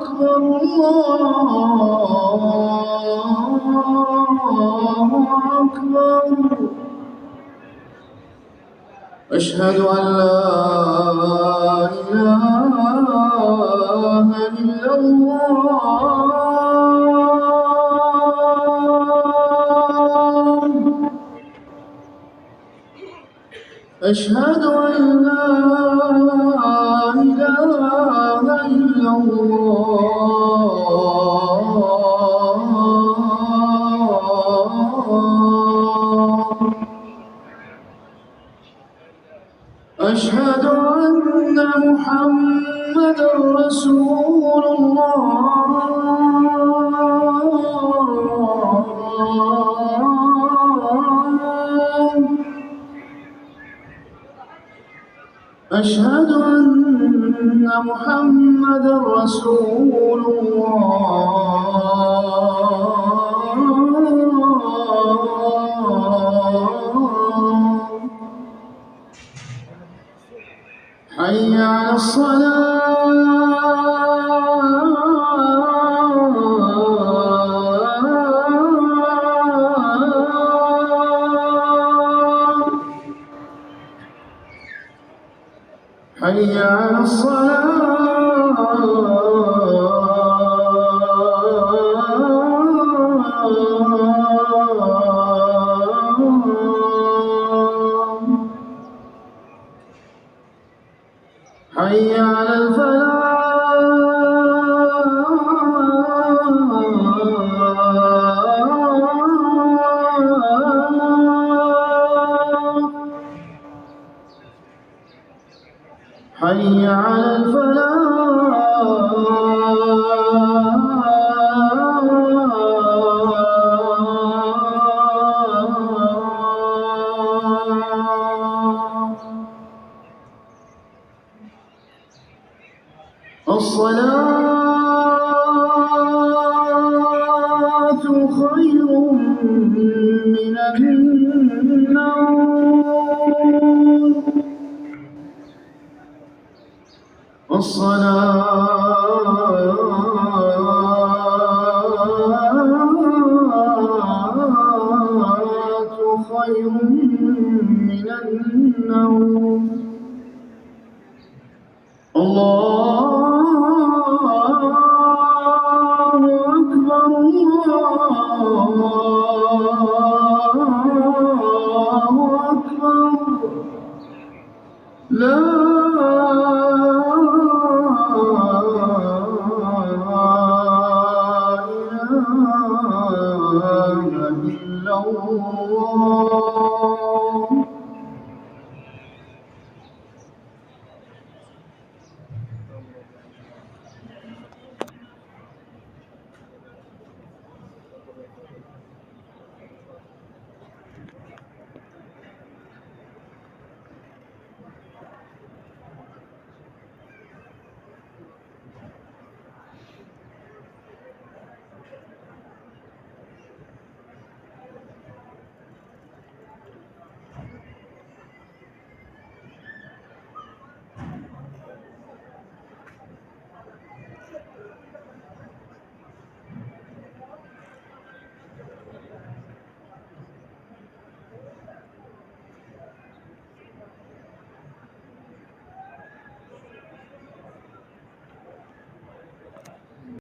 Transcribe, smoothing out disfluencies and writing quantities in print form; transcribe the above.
أكبر الله أكبر أشهد أن لا إله إلا الله أشهد أن لا إله إلا الله أشهد أن محمدًا رسول الله أشهد أن محمدًا رسول الله حي على الصلاة حي على حي على الفلاح حي على الفلاح الصلاة خير من النوم الصلاة خير من النوم الله